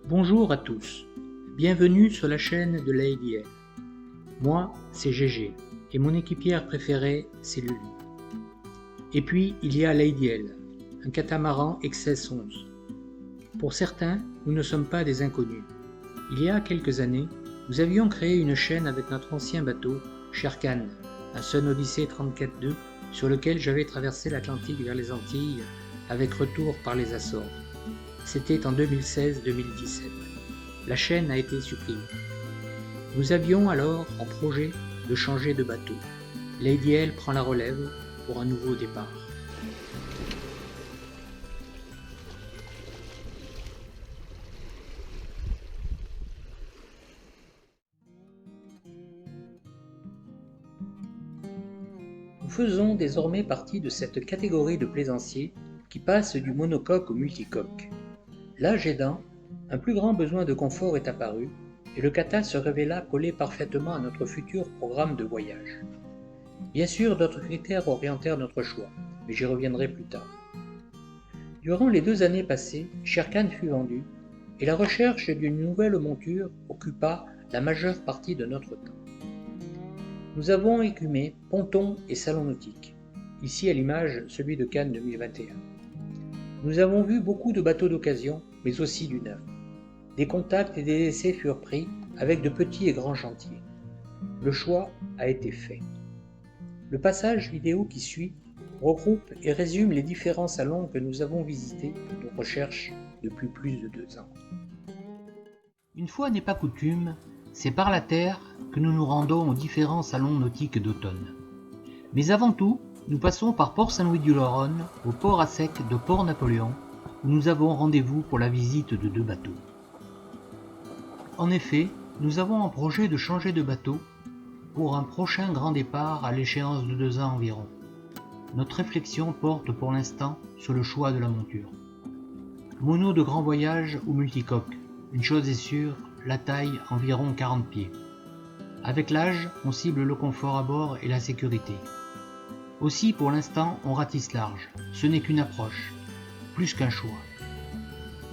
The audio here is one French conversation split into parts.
Bonjour à tous, bienvenue sur la chaîne de l'ADL. Moi, c'est GG, et mon équipière préférée, c'est Lulu. Et puis, il y a l'ADL, un catamaran XS 11. Pour certains, nous ne sommes pas des inconnus. Il y a quelques années, nous avions créé une chaîne avec notre ancien bateau, Sherkan, un Sun Odyssey 34-2, sur lequel j'avais traversé l'Atlantique vers les Antilles, avec retour par les Açores. C'était en 2016-2017. La chaîne a été supprimée. Nous avions alors en projet de changer de bateau. L'ADL prend la relève pour un nouveau départ. Nous faisons désormais partie de cette catégorie de plaisanciers qui passent du monocoque au multicoque. L'âge aidant, un plus grand besoin de confort est apparu et le kata se révéla coller parfaitement à notre futur programme de voyage. Bien sûr, d'autres critères orientèrent notre choix, mais j'y reviendrai plus tard. Durant les 2 années passées, Sherkan fut vendu et la recherche d'une nouvelle monture occupa la majeure partie de notre temps. Nous avons écumé pontons et salons nautiques, ici à l'image celui de Cannes 2021. Nous avons vu beaucoup de bateaux d'occasion, mais aussi du neuf. Des contacts et des essais furent pris avec de petits et grands chantiers. Le choix a été fait. Le passage vidéo qui suit regroupe et résume les différents salons que nous avons visités pour nos recherches depuis plus de 2 ans. Une fois n'est pas coutume, c'est par la terre que nous nous rendons aux différents salons nautiques d'automne. Mais avant tout, nous passons par Port-Saint-Louis-du-Laronne, au port à sec de Port-Napoléon, où nous avons rendez-vous pour la visite de 2 bateaux. En effet, nous avons en projet de changer de bateau pour un prochain grand départ à l'échéance de 2 ans environ. Notre réflexion porte pour l'instant sur le choix de la monture. Mono de grand voyage ou multicoque, une chose est sûre, la taille environ 40 pieds. Avec l'âge, on cible le confort à bord et la sécurité. Aussi, pour l'instant, on ratisse large. Ce n'est qu'une approche, plus qu'un choix.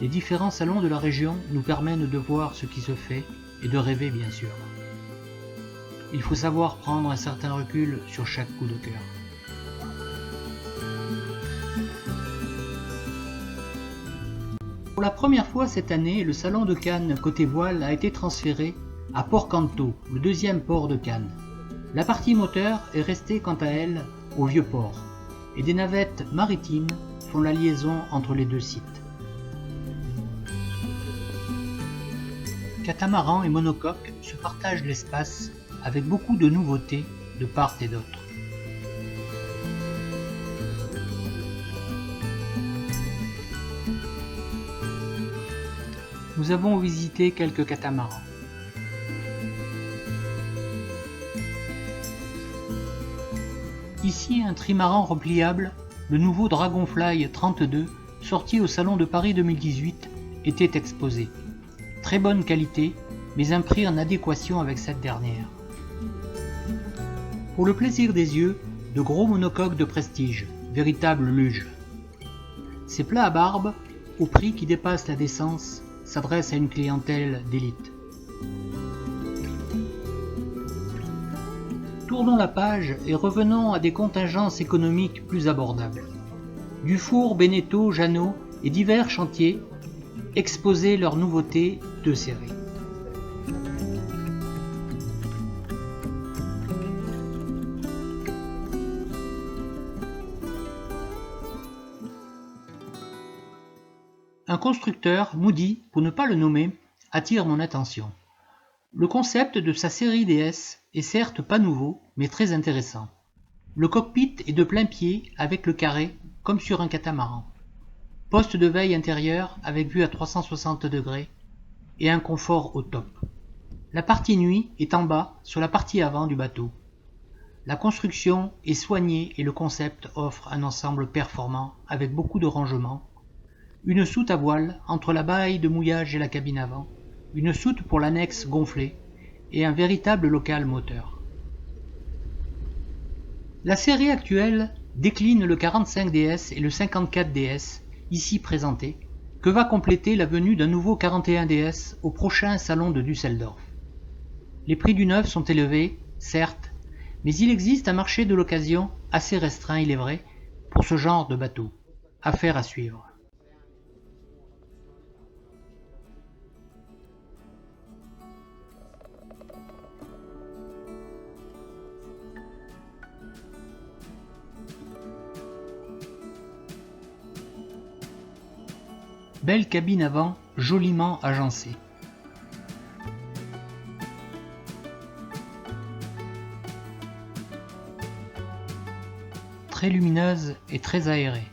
Les différents salons de la région nous permettent de voir ce qui se fait et de rêver, bien sûr. Il faut savoir prendre un certain recul sur chaque coup de cœur. Pour la première fois cette année, le salon de Cannes côté voile a été transféré à Port-Canto, le 2e port de Cannes. La partie moteur est restée quant à elle au vieux port, et des navettes maritimes font la liaison entre les 2 sites. Catamaran et monocoque se partagent l'espace avec beaucoup de nouveautés de part et d'autre. Nous avons visité quelques catamarans. Ici, un trimaran repliable, le nouveau Dragonfly 32, sorti au Salon de Paris 2018, était exposé. Très bonne qualité, mais un prix en adéquation avec cette dernière. Pour le plaisir des yeux, de gros monocoques de prestige, véritables luges. Ces plats à barbe, au prix qui dépasse la décence, s'adressent à une clientèle d'élite. Tournons la page et revenons à des contingences économiques plus abordables. Dufour, Beneteau, Jeannot et divers chantiers exposaient leurs nouveautés de série. Un constructeur, Moody, pour ne pas le nommer, attire mon attention. Le concept de sa série DS est certes pas nouveau, mais très intéressant. Le cockpit est de plein pied avec le carré, comme sur un catamaran. Poste de veille intérieur avec vue à 360 degrés et un confort au top. La partie nuit est en bas, sur la partie avant du bateau. La construction est soignée et le concept offre un ensemble performant avec beaucoup de rangements. Une soute à voile entre la baille de mouillage et la cabine avant, une soute pour l'annexe gonflée et un véritable local moteur. La série actuelle décline le 45DS et le 54DS, ici présentés, que va compléter la venue d'un nouveau 41 DS au prochain salon de Düsseldorf. Les prix du neuf sont élevés, certes, mais il existe un marché de l'occasion assez restreint, il est vrai, pour ce genre de bateau. Affaire à suivre. Belle cabine avant, joliment agencée. Très lumineuse et très aérée.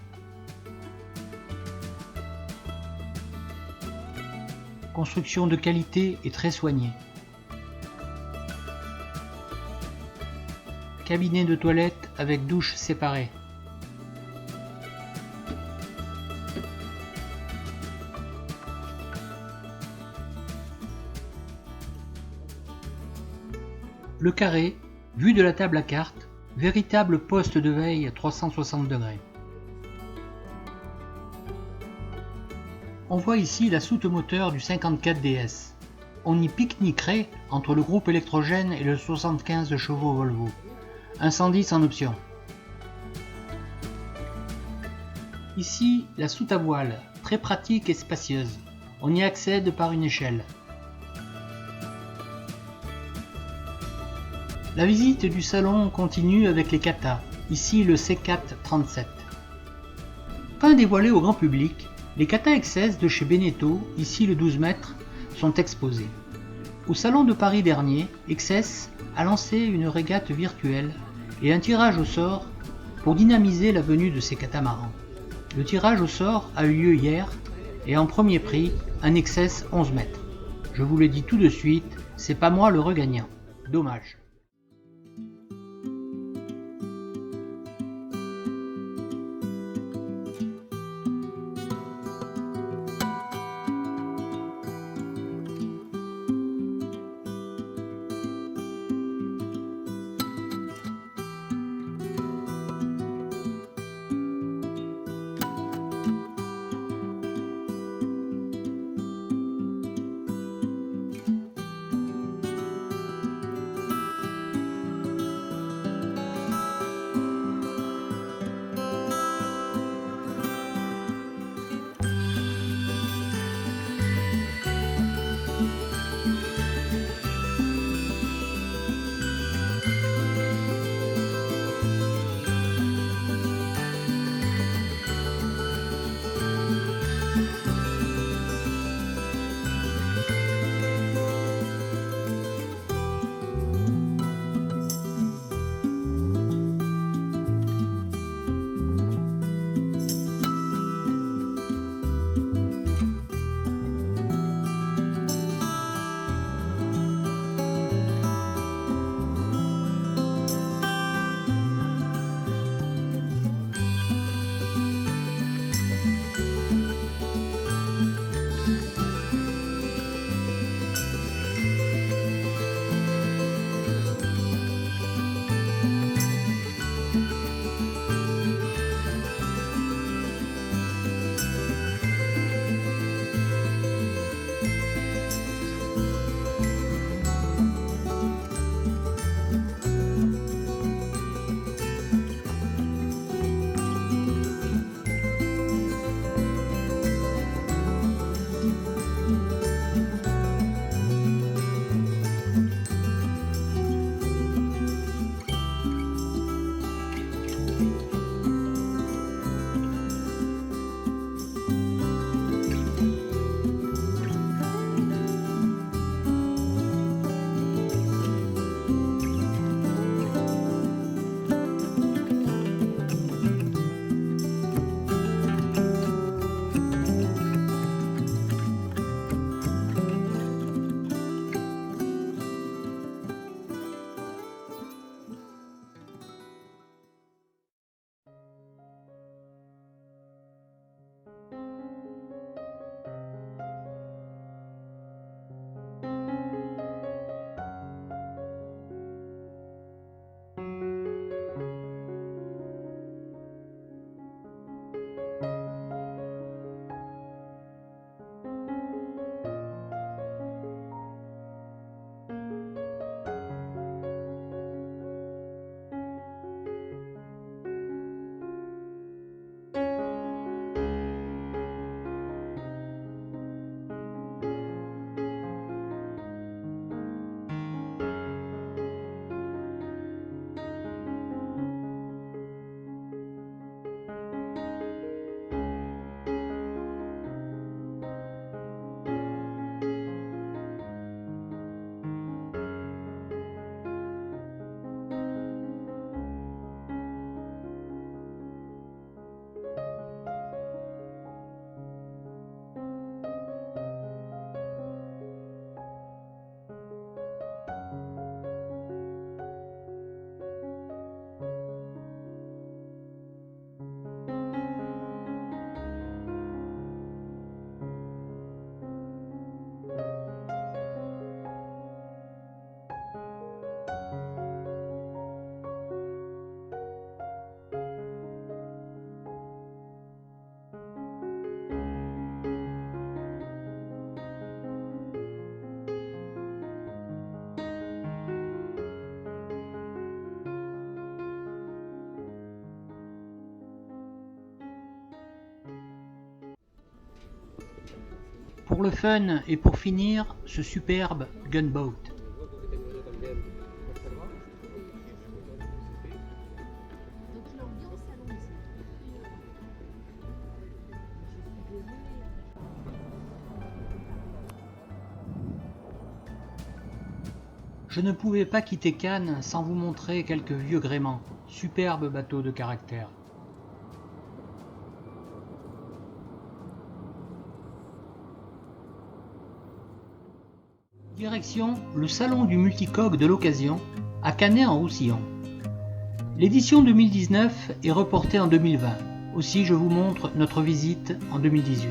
Construction de qualité et très soignée. Cabinet de toilette avec douche séparée. Le carré, vue de la table à cartes, véritable poste de veille à 360 degrés. On voit ici la soute moteur du 54 DS. On y pique-niquerait entre le groupe électrogène et le 75 chevaux Volvo. Un 110 en option. Ici, la soute à voile, très pratique et spacieuse. On y accède par une échelle. La visite du salon continue avec les katas, ici le C4-37. Pas dévoilés au grand public, les katas XS de chez Beneteau, ici le 12 mètres, sont exposés. Au salon de Paris dernier, XS a lancé une régate virtuelle et un tirage au sort pour dynamiser la venue de ces catamarans. Le tirage au sort a eu lieu hier et en premier prix, un XS 11 mètres. Je vous le dis tout de suite, c'est pas moi le regagnant. Dommage. Pour le fun et pour finir, ce superbe gunboat. Je ne pouvais pas quitter Cannes sans vous montrer quelques vieux gréements, superbes bateaux de caractère. Direction le salon du multicoque de l'occasion à Canet-en-Roussillon. L'édition 2019 est reportée en 2020, aussi je vous montre notre visite en 2018.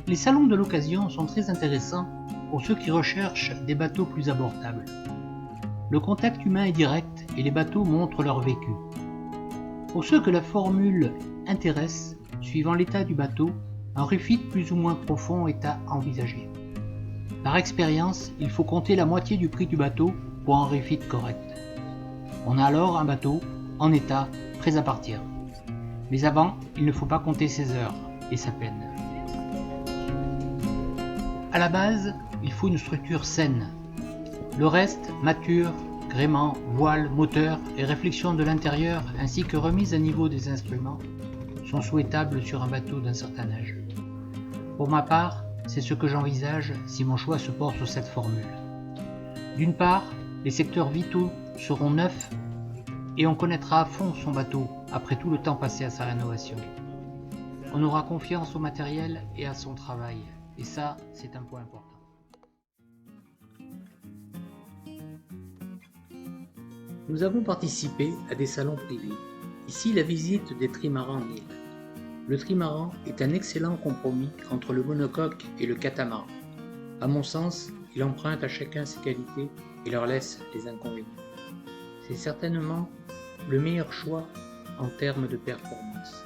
Les salons de l'occasion sont très intéressants pour ceux qui recherchent des bateaux plus abordables. Le contact humain est direct et les bateaux montrent leur vécu. Pour ceux que la formule intéresse, suivant l'état du bateau, un refit plus ou moins profond est à envisager. Par expérience, il faut compter la moitié du prix du bateau pour un refit correct. On a alors un bateau en état, prêt à partir. Mais avant, il ne faut pas compter ses heures et sa peine. À la base, il faut une structure saine. Le reste, mâture, gréement, voile, moteur et réflexion de l'intérieur ainsi que remise à niveau des instruments sont souhaitables sur un bateau d'un certain âge. Pour ma part, c'est ce que j'envisage si mon choix se porte sur cette formule. D'une part, les secteurs vitaux seront neufs et on connaîtra à fond son bateau après tout le temps passé à sa rénovation. On aura confiance au matériel et à son travail, et ça, c'est un point important. Nous avons participé à des salons privés. Ici, la visite des trimarans en île. Le trimaran est un excellent compromis entre le monocoque et le catamaran. À mon sens, il emprunte à chacun ses qualités et leur laisse les inconvénients. C'est certainement le meilleur choix en termes de performance.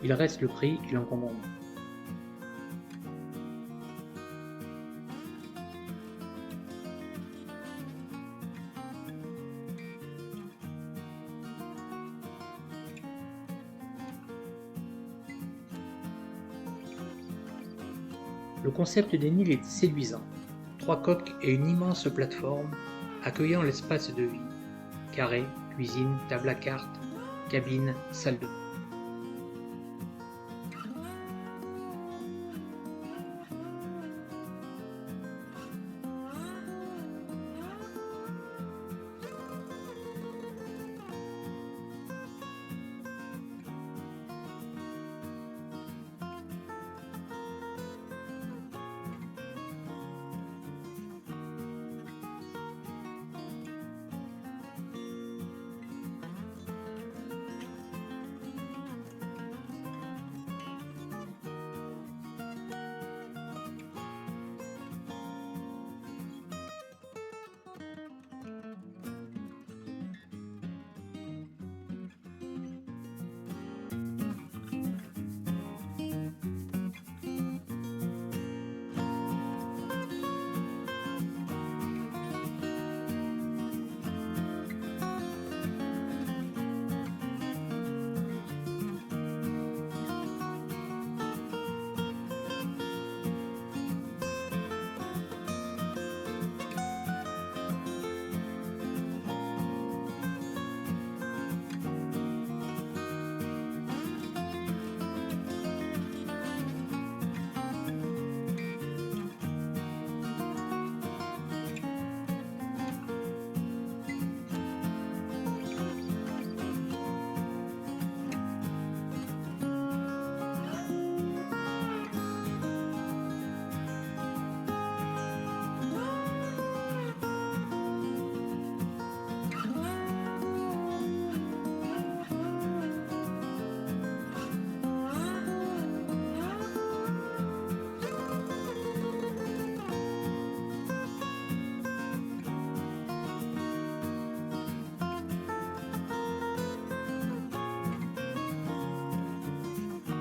Il reste le prix et l'encombrement. Le concept des Niles est séduisant. 3 coques et une immense plateforme accueillant l'espace de vie. Carré, cuisine, table à cartes, cabine, salle de bain.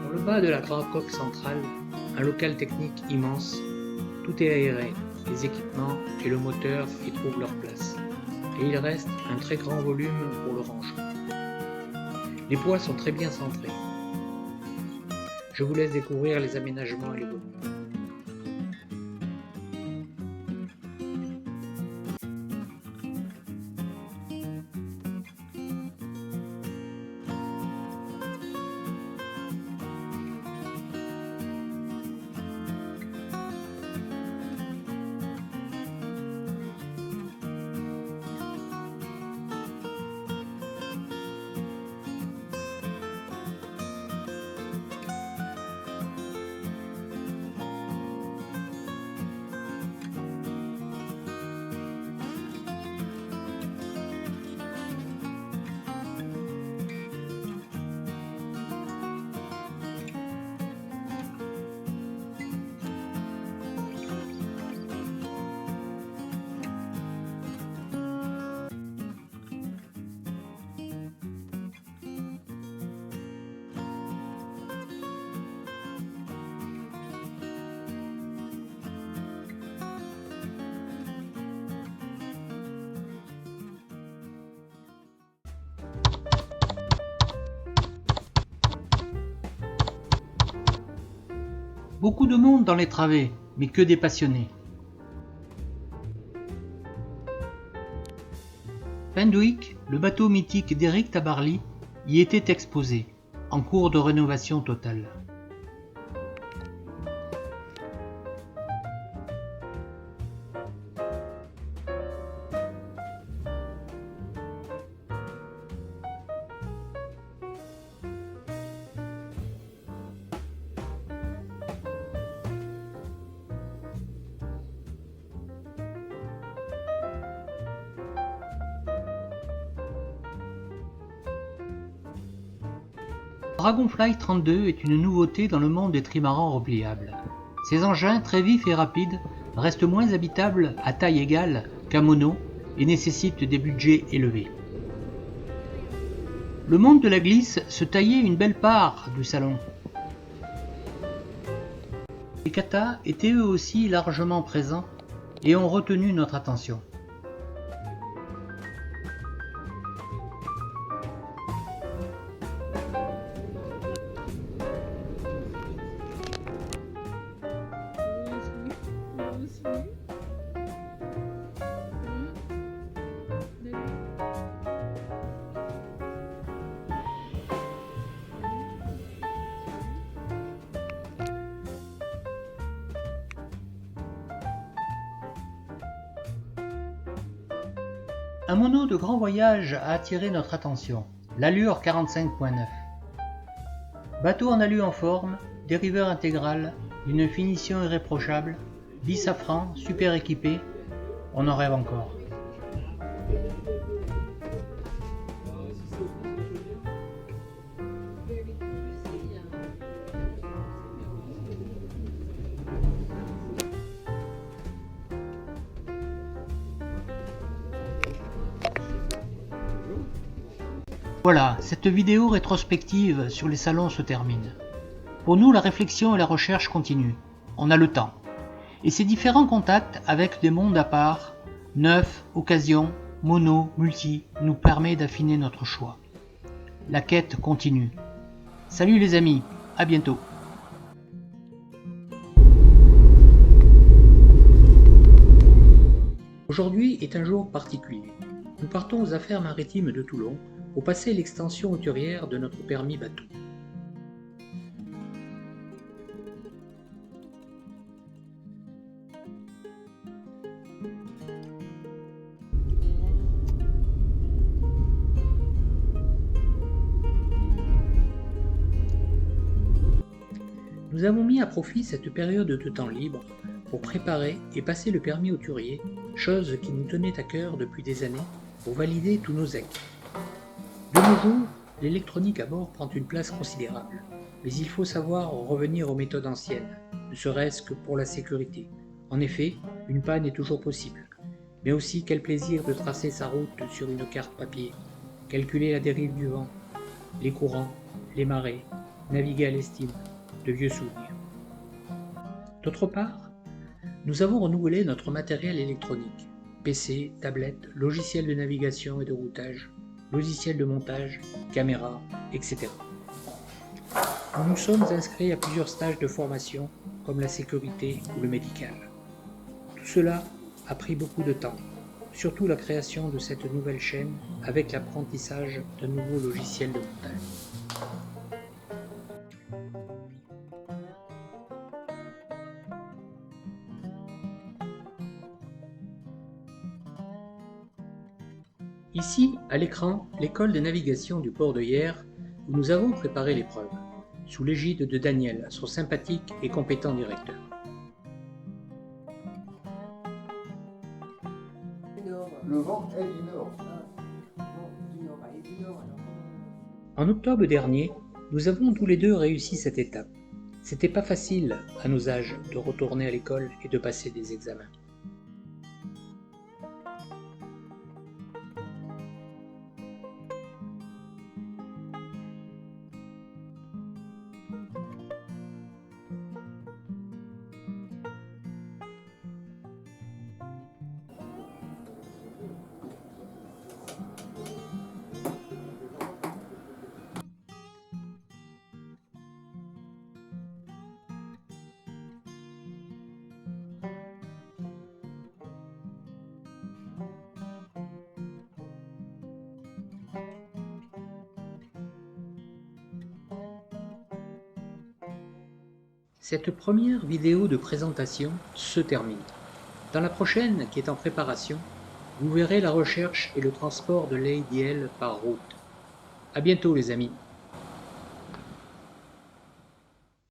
Dans le bas de la grande coque centrale, un local technique immense, tout est aéré, les équipements et le moteur y trouvent leur place. Et il reste un très grand volume pour le rangement. Les poids sont très bien centrés. Je vous laisse découvrir les aménagements et les bonus. Beaucoup de monde dans les travées, mais que des passionnés. Fenwick, le bateau mythique d'Eric Tabarly, y était exposé, en cours de rénovation totale. Dragonfly 32 est une nouveauté dans le monde des trimarans repliables. Ces engins très vifs et rapides restent moins habitables à taille égale qu'un mono et nécessitent des budgets élevés. Le monde de la glisse se taillait une belle part du salon. Les katas étaient eux aussi largement présents et ont retenu notre attention. Un mono de grand voyage a attiré notre attention, l'Allure 45.9. Bateau en alu en forme, dériveur intégral, d'une finition irréprochable, 10 safran, super équipé, on en rêve encore. Voilà, cette vidéo rétrospective sur les salons se termine. Pour nous, la réflexion et la recherche continuent. On a le temps. Et ces différents contacts avec des mondes à part, neufs, occasions, mono, multi, nous permet d'affiner notre choix. La quête continue. Salut les amis, à bientôt. Aujourd'hui est un jour particulier. Nous partons aux affaires maritimes de Toulon pour passer l'extension hauturière de notre permis bateau. Nous avons mis à profit cette période de temps libre pour préparer et passer le permis hauturier, chose qui nous tenait à cœur depuis des années pour valider tous nos acquis. De nos jours, l'électronique à bord prend une place considérable, mais il faut savoir revenir aux méthodes anciennes, ne serait-ce que pour la sécurité. En effet, une panne est toujours possible, mais aussi quel plaisir de tracer sa route sur une carte papier, calculer la dérive du vent, les courants, les marées, naviguer à l'estime, de vieux souvenirs. D'autre part, nous avons renouvelé notre matériel électronique, PC, tablette, logiciel de navigation et de routage, logiciel de montage, caméra, etc. Nous nous sommes inscrits à plusieurs stages de formation, comme la sécurité ou le médical. Tout cela a pris beaucoup de temps, surtout la création de cette nouvelle chaîne avec l'apprentissage d'un nouveau logiciel de montage. Ici, à l'écran, l'école de navigation du port de Hyères, où nous avons préparé l'épreuve, sous l'égide de Daniel, son sympathique et compétent directeur. Le vent est du nord. En octobre dernier, nous avons tous les deux réussi cette étape. C'était pas facile, à nos âges, de retourner à l'école et de passer des examens. Cette première vidéo de présentation se termine. Dans la prochaine, qui est en préparation, vous verrez la recherche et le transport de l'ADL par route. À bientôt les amis.